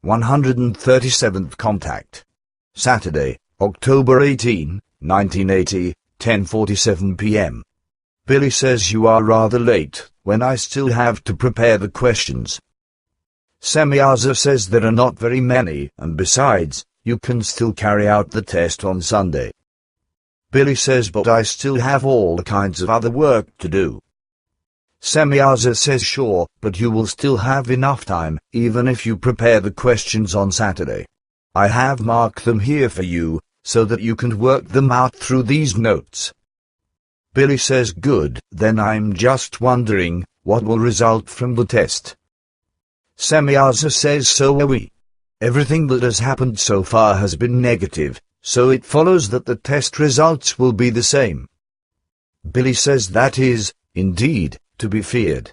137th contact. Saturday, October 18, 1980, 10:47 p.m. Billy says you are rather late, when I still have to prepare the questions. Semyaza says there are not very many, and besides, you can still carry out the test on Sunday. Billy says but I still have all kinds of other work to do. Semyaza says sure, but you will still have enough time, even if you prepare the questions on Saturday. I have marked them here for you, so that you can work them out through these notes. Billy says good, then I'm just wondering, what will result from the test? Semyaza says so are we. Everything that has happened so far has been negative, so it follows that the test results will be the same. Billy says that is, indeed, to be feared.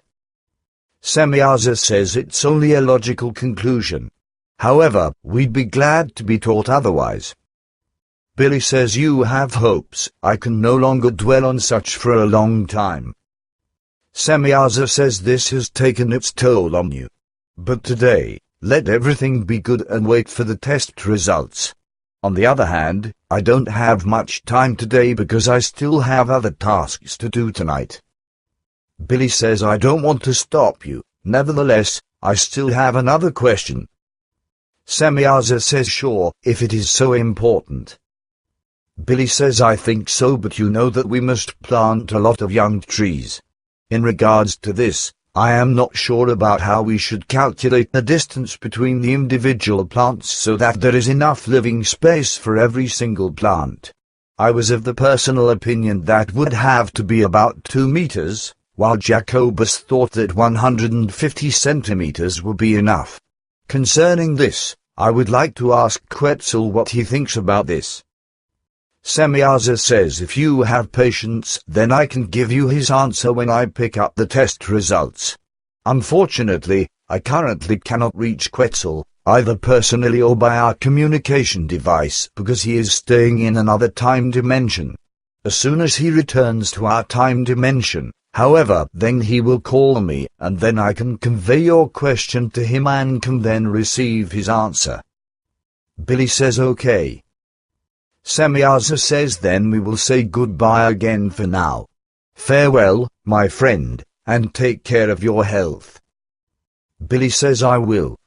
Semyaza says it's only a logical conclusion. However, we'd be glad to be taught otherwise. Billy says you have hopes, I can no longer dwell on such for a long time. Semyaza says this has taken its toll on you. But today, let everything be good and wait for the test results. On the other hand, I don't have much time today because I still have other tasks to do tonight. Billy says I don't want to stop you, nevertheless, I still have another question. Semyaza says sure, if it is so important. Billy says I think so, but you know that we must plant a lot of young trees. In regards to this, I am not sure about how we should calculate the distance between the individual plants so that there is enough living space for every single plant. I was of the personal opinion that would have to be about 2 meters, while Jacobus thought that 150 centimeters would be enough. Concerning this, I would like to ask Quetzal what he thinks about this. Semyaza says if you have patience, then I can give you his answer when I pick up the test results. Unfortunately, I currently cannot reach Quetzal, either personally or by our communication device, because he is staying in another time dimension. As soon as he returns to our time dimension, however, then he will call me, and then I can convey your question to him and can then receive his answer. Billy says okay. Semyaza says then we will say goodbye again for now. Farewell, my friend, and take care of your health. Billy says I will.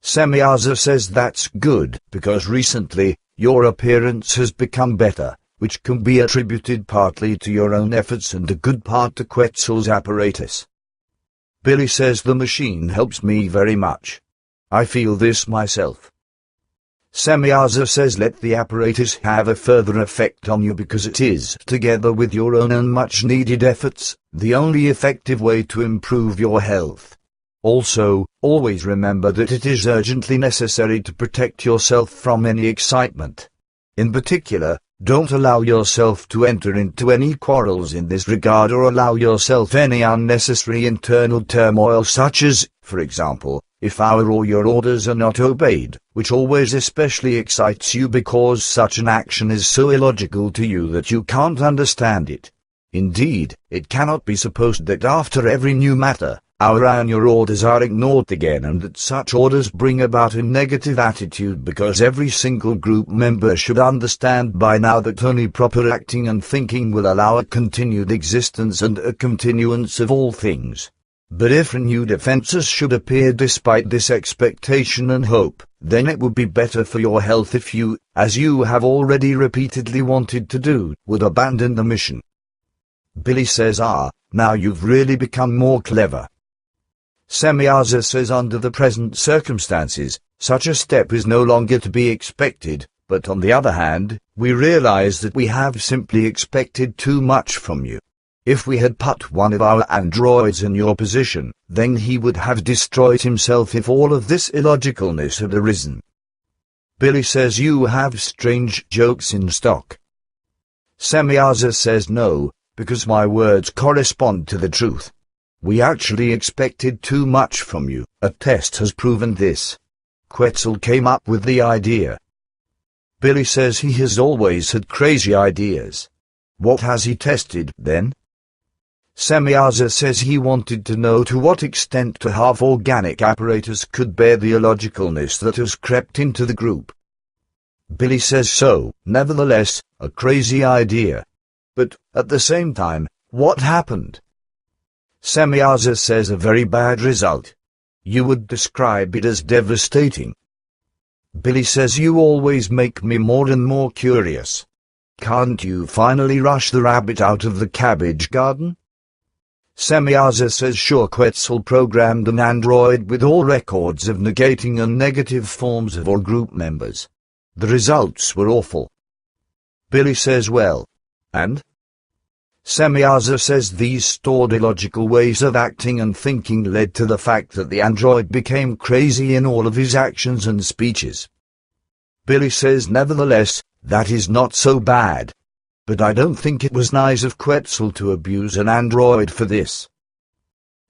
Semyaza says that's good, because recently, your appearance has become better, which can be attributed partly to your own efforts and a good part to Quetzal's apparatus. Billy says the machine helps me very much. I feel this myself. Semyaza says let the apparatus have a further effect on you because it is, together with your own and much-needed efforts, the only effective way to improve your health. Also, always remember that it is urgently necessary to protect yourself from any excitement. In particular, don't allow yourself to enter into any quarrels in this regard or allow yourself any unnecessary internal turmoil such as, for example, if our or your orders are not obeyed, which always especially excites you because such an action is so illogical to you that you can't understand it. Indeed, it cannot be supposed that after every new matter, our and your orders are ignored again and that such orders bring about a negative attitude because every single group member should understand by now that only proper acting and thinking will allow a continued existence and a continuance of all things. But if renewed offenses should appear despite this expectation and hope, then it would be better for your health if you, as you have already repeatedly wanted to do, would abandon the mission. Billy says now you've really become more clever. Semyaza says under the present circumstances, such a step is no longer to be expected, but on the other hand, we realize that we have simply expected too much from you. If we had put one of our androids in your position, then he would have destroyed himself if all of this illogicalness had arisen. Billy says you have strange jokes in stock. Semyaza says no, because my words correspond to the truth. We actually expected too much from you, a test has proven this. Quetzal came up with the idea. Billy says he has always had crazy ideas. What has he tested, then? Semyaza says he wanted to know to what extent a half-organic apparatus could bear the illogicalness that has crept into the group. Billy says so, nevertheless, a crazy idea. But, at the same time, what happened? Semyaza says a very bad result. You would describe it as devastating. Billy says you always make me more and more curious. Can't you finally rush the rabbit out of the cabbage garden? Semyaza says sure. Quetzal programmed an android with all records of negating and negative forms of all group members. The results were awful. Billy says well, and? Semyaza says these stored illogical ways of acting and thinking led to the fact that the android became crazy in all of his actions and speeches. Billy says nevertheless, that is not so bad. But I don't think it was nice of Quetzal to abuse an android for this.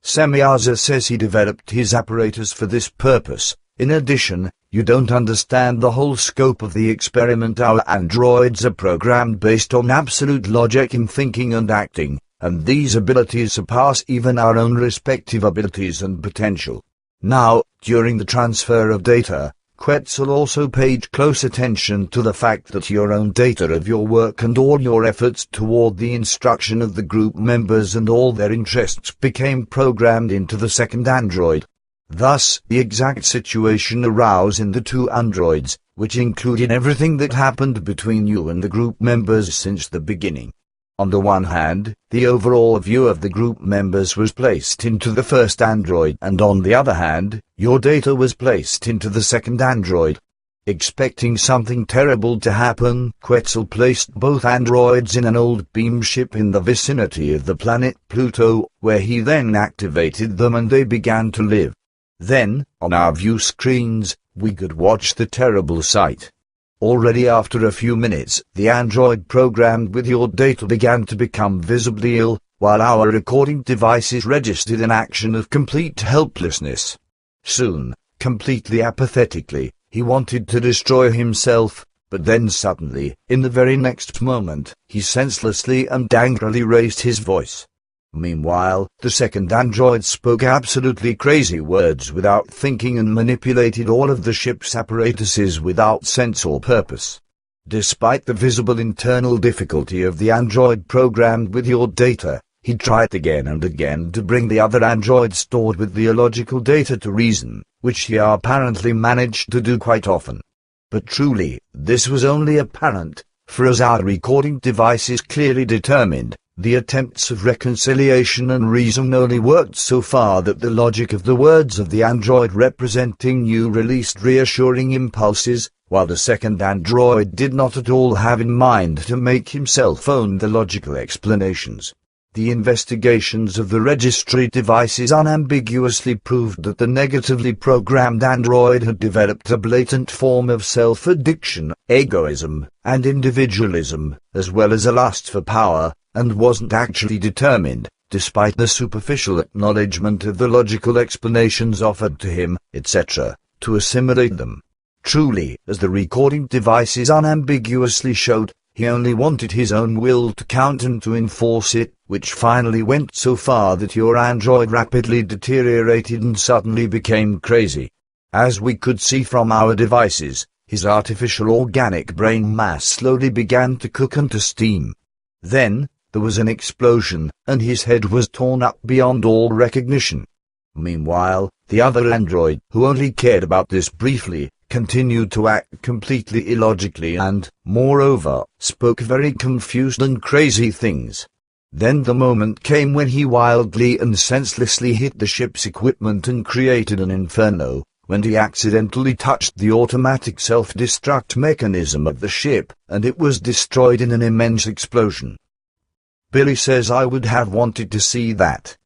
Semyaza says he developed his apparatus for this purpose. In addition, you don't understand the whole scope of the experiment. Our androids are programmed based on absolute logic in thinking and acting, and these abilities surpass even our own respective abilities and potential. Now, during the transfer of data, Quetzal also paid close attention to the fact that your own data of your work and all your efforts toward the instruction of the group members and all their interests became programmed into the second android. Thus, the exact situation arose in the two androids, which included everything that happened between you and the group members since the beginning. On the one hand, the overall view of the group members was placed into the first android, and on the other hand, your data was placed into the second android. Expecting something terrible to happen, Quetzal placed both androids in an old beam ship in the vicinity of the planet Pluto, where he then activated them and they began to live. Then, on our view screens, we could watch the terrible sight. Already after a few minutes, the android programmed with your data began to become visibly ill, while our recording devices registered an action of complete helplessness. Soon, completely apathetically, he wanted to destroy himself, but then suddenly, in the very next moment, he senselessly and angrily raised his voice. Meanwhile, the second android spoke absolutely crazy words without thinking and manipulated all of the ship's apparatuses without sense or purpose. Despite the visible internal difficulty of the android programmed with your data, he tried again and again to bring the other android stored with the illogical data to reason, which he apparently managed to do quite often. But truly, this was only apparent, for as our recording devices clearly determined, the attempts of reconciliation and reason only worked so far that the logic of the words of the android representing you released reassuring impulses, while the second android did not at all have in mind to make himself own the logical explanations. The investigations of the registry devices unambiguously proved that the negatively programmed android had developed a blatant form of self-addiction, egoism, and individualism, as well as a lust for power, and wasn't actually determined, despite the superficial acknowledgement of the logical explanations offered to him, etc., to assimilate them. Truly, as the recording devices unambiguously showed, he only wanted his own will to count and to enforce it, which finally went so far that your android rapidly deteriorated and suddenly became crazy. As we could see from our devices, his artificial organic brain mass slowly began to cook and to steam. Then, there was an explosion, and his head was torn up beyond all recognition. Meanwhile, the other android, who only cared about this briefly, continued to act completely illogically and, moreover, spoke very confused and crazy things. Then the moment came when he wildly and senselessly hit the ship's equipment and created an inferno, when he accidentally touched the automatic self-destruct mechanism of the ship, and it was destroyed in an immense explosion. Billy says I would have wanted to see that.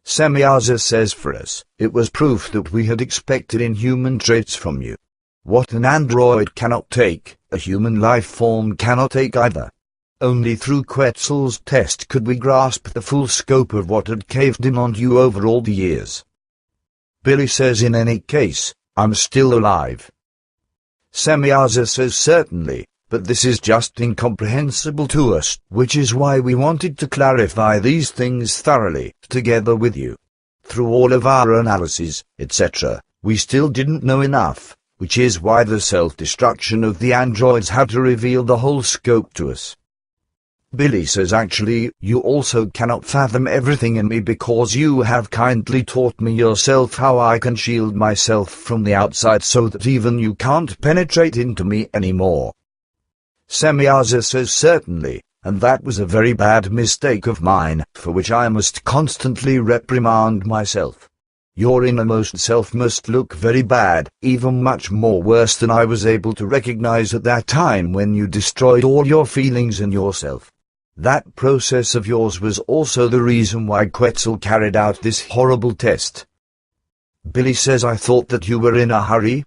Semyaza says for us, it was proof that we had expected inhuman traits from you. What an android cannot take, a human life form cannot take either. Only through Quetzal's test could we grasp the full scope of what had caved in on you over all the years. Billy says in any case, I'm still alive. Semyaza says certainly, but this is just incomprehensible to us, which is why we wanted to clarify these things thoroughly, together with you. Through all of our analyses, etc., we still didn't know enough, which is why the self-destruction of the androids had to reveal the whole scope to us. Billy says actually, you also cannot fathom everything in me because you have kindly taught me yourself how I can shield myself from the outside so that even you can't penetrate into me anymore. Semyaza says certainly, and that was a very bad mistake of mine, for which I must constantly reprimand myself. Your innermost self must look very bad, even much more worse than I was able to recognize at that time when you destroyed all your feelings in yourself. That process of yours was also the reason why Quetzal carried out this horrible test. Billy says I thought that you were in a hurry.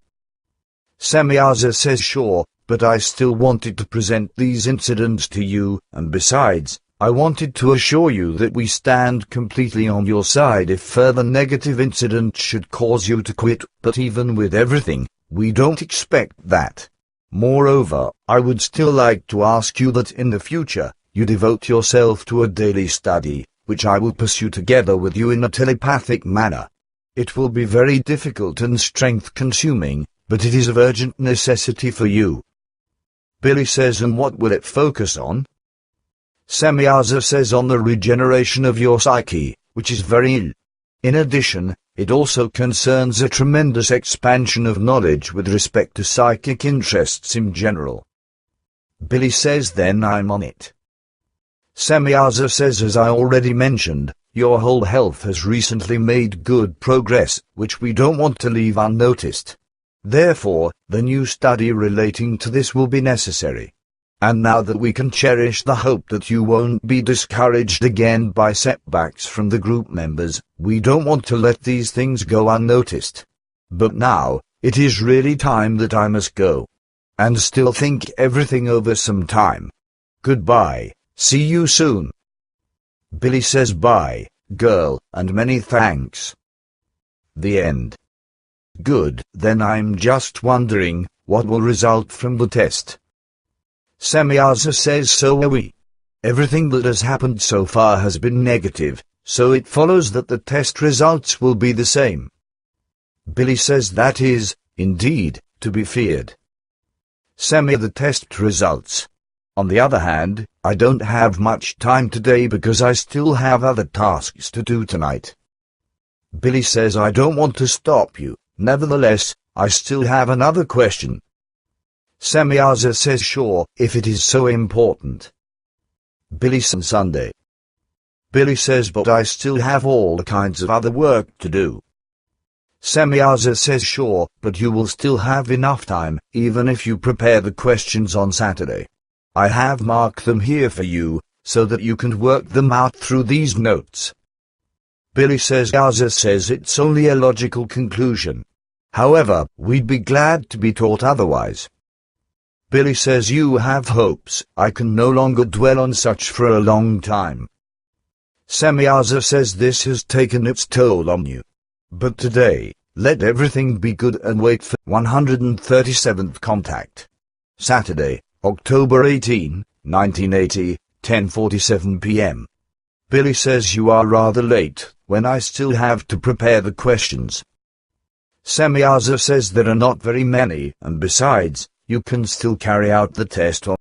Semyaza says sure, but I still wanted to present these incidents to you, and besides, I wanted to assure you that we stand completely on your side if further negative incidents should cause you to quit, but even with everything, we don't expect that. Moreover, I would still like to ask you that in the future, you devote yourself to a daily study, which I will pursue together with you in a telepathic manner. It will be very difficult and strength-consuming, but it is of urgent necessity for you. Billy says, and what will it focus on? Semyaza says on the regeneration of your psyche, which is very ill. In addition, it also concerns a tremendous expansion of knowledge with respect to psychic interests in general. Billy says then I'm on it. Semyaza says as I already mentioned, your whole health has recently made good progress, which we don't want to leave unnoticed. Therefore, the new study relating to this will be necessary. And now that we can cherish the hope that you won't be discouraged again by setbacks from the group members, we don't want to let these things go unnoticed. But now, it is really time that I must go. And still think everything over some time. Goodbye. See you soon. Billy says bye, girl, and many thanks. The end. Good, then I'm just wondering, what will result from the test? Semyaza says so are we. Everything that has happened so far has been negative, so it follows that the test results will be the same. Billy says that is, indeed, to be feared. The test results. On the other hand, I don't have much time today because I still have other tasks to do tonight. Billy says I don't want to stop you, nevertheless, I still have another question. Semyaza says sure, if it is so important. Billy says Sunday. Billy says but I still have all kinds of other work to do. Semyaza says sure, but you will still have enough time, even if you prepare the questions on Saturday. I have marked them here for you, so that you can work them out through these notes. Billy says Semyaza says it's only a logical conclusion. However, we'd be glad to be taught otherwise. Billy says you have hopes, I can no longer dwell on such for a long time. Semyaza says this has taken its toll on you. But today, let everything be good and wait for 137th contact. Saturday, October 18, 1980, 10:47 p.m. Billy says you are rather late, when I still have to prepare the questions. Semyaza says there are not very many, and besides, you can still carry out the test on